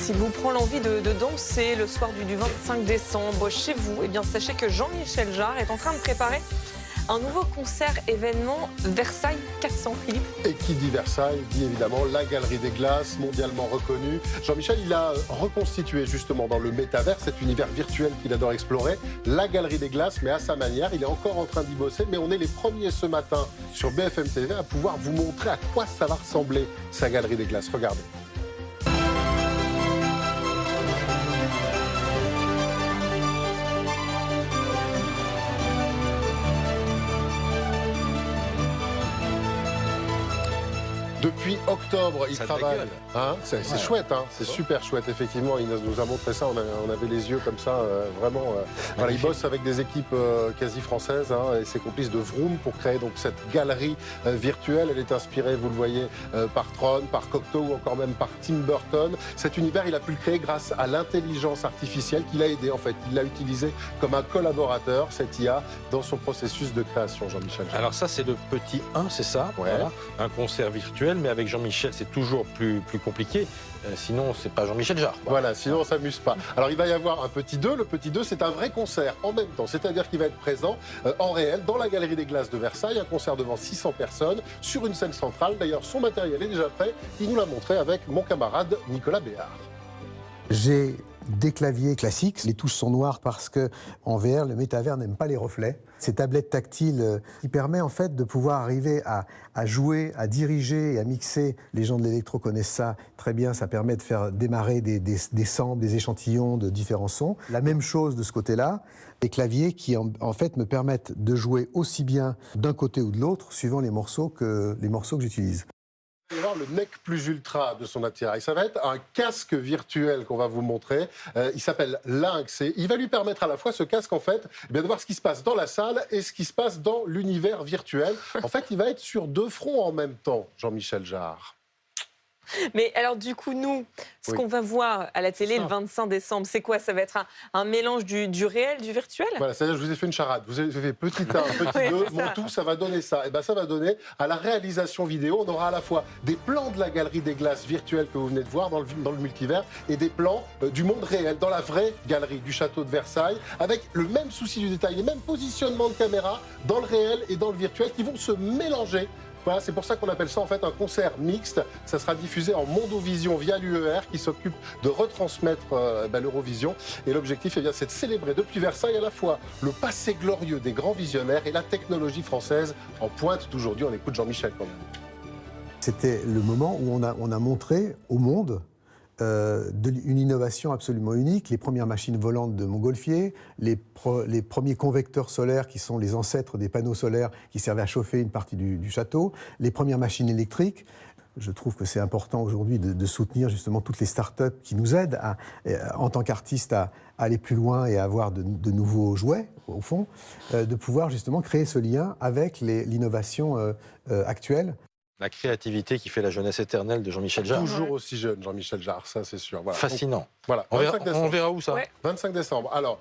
S'il vous prend l'envie de danser le soir du 25 décembre chez vous, eh bien sachez que Jean-Michel Jarre est en train de préparer un nouveau concert événement Versailles 400, Philippe. Et qui dit Versailles dit évidemment la Galerie des Glaces, mondialement reconnue. Jean-Michel, il a reconstitué justement dans le métavers cet univers virtuel qu'il adore explorer, la Galerie des Glaces, mais à sa manière. Il est encore en train d'y bosser, mais on est les premiers ce matin sur BFM TV à pouvoir vous montrer à quoi ça va ressembler, sa Galerie des Glaces. Regardez. Depuis octobre, il travaille. Hein, c'est chouette, hein, c'est super chouette, effectivement. Il nous a montré ça, on avait les yeux comme ça, vraiment. Voilà, il bosse avec des équipes quasi françaises et ses complices de Vroom pour créer donc cette galerie virtuelle. Elle est inspirée, vous le voyez, par Tron, par Cocteau ou encore même par Tim Burton. Cet univers, il a pu le créer grâce à l'intelligence artificielle qui l'a aidé, en fait. Il l'a utilisé comme un collaborateur, cette IA, dans son processus de création, Jean-Michel. Alors ça, c'est le petit 1, c'est ça, ouais. Voilà, un concert virtuel. Mais avec Jean-Michel, c'est toujours plus compliqué. Sinon, c'est pas Jean-Michel Jarre. Voilà, sinon on s'amuse pas. Alors il va y avoir un petit 2. Le petit 2, c'est un vrai concert en même temps. C'est-à-dire qu'il va être présent en réel dans la Galerie des Glaces de Versailles. Un concert devant 600 personnes sur une scène centrale. D'ailleurs, son matériel est déjà prêt. Il nous l'a montré avec mon camarade Nicolas Béard. J'ai des claviers classiques. Les touches sont noires parce que en VR, le métavers n'aime pas les reflets. Ces tablettes tactiles qui permettent en fait de pouvoir arriver à jouer, à diriger et à mixer. Les gens de l'électro connaissent ça très bien. Ça permet de faire démarrer des samples, des échantillons de différents sons. La même chose de ce côté-là. Des claviers qui en fait me permettent de jouer aussi bien d'un côté ou de l'autre suivant les morceaux que j'utilise. Il va y avoir le Nec Plus Ultra de son attirail. Ça va être un casque virtuel qu'on va vous montrer. Il s'appelle Lynx et il va lui permettre à la fois, ce casque, en fait, de voir ce qui se passe dans la salle et ce qui se passe dans l'univers virtuel. En fait, il va être sur deux fronts en même temps, Jean-Michel Jarre. Mais alors du coup, nous, ce qu'on va voir à la télé le 25 décembre, c'est quoi? Ça va être un mélange du réel, du virtuel? Voilà, c'est-à-dire que je vous ai fait une charade. Vous avez fait petit 1, petit 2, mon tout, ça va donner ça. Et bien ça va donner, à la réalisation vidéo, on aura à la fois des plans de la Galerie des Glaces virtuelle que vous venez de voir dans le multivers et des plans du monde réel, dans la vraie galerie du château de Versailles, avec le même souci du détail, les mêmes positionnements de caméra dans le réel et dans le virtuel qui vont se mélanger. Voilà, c'est pour ça qu'on appelle ça en fait un concert mixte. Ça sera diffusé en Mondovision via l'UER qui s'occupe de retransmettre l'Eurovision. Et l'objectif, c'est de célébrer depuis Versailles à la fois le passé glorieux des grands visionnaires et la technologie française en pointe d'aujourd'hui. On écoute Jean-Michel quand même. C'était le moment où on a montré au monde une innovation absolument unique, les premières machines volantes de Montgolfier, les premiers convecteurs solaires qui sont les ancêtres des panneaux solaires qui servaient à chauffer une partie du château, les premières machines électriques. Je trouve que c'est important aujourd'hui de soutenir justement toutes les start-up qui nous aident en tant qu'artistes à aller plus loin et à avoir de nouveaux jouets, au fond, de pouvoir justement créer ce lien avec l'innovation actuelle. La créativité qui fait la jeunesse éternelle de Jean-Michel Jarre. Toujours aussi jeune, Jean-Michel Jarre, ça c'est sûr. Voilà. Fascinant. Donc, voilà, on verra où ça? 25 décembre. Alors,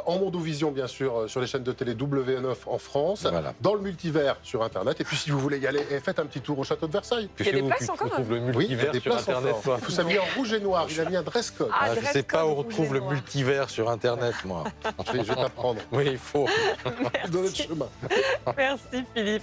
en Mondovision, bien sûr, sur les chaînes de télé W9 en France, dans le multivers sur Internet. Et puis, si vous voulez y aller, faites un petit tour au château de Versailles. Il y a des places encore. Trouve le multivers sur Internet. Il faut s'habiller en rouge et noir. Il a mis un dress code. Je ne sais pas où on retrouve le multivers sur Internet, moi. Je vais t'apprendre. Oui, il faut. Merci. Dans notre chemin. Merci Philippe.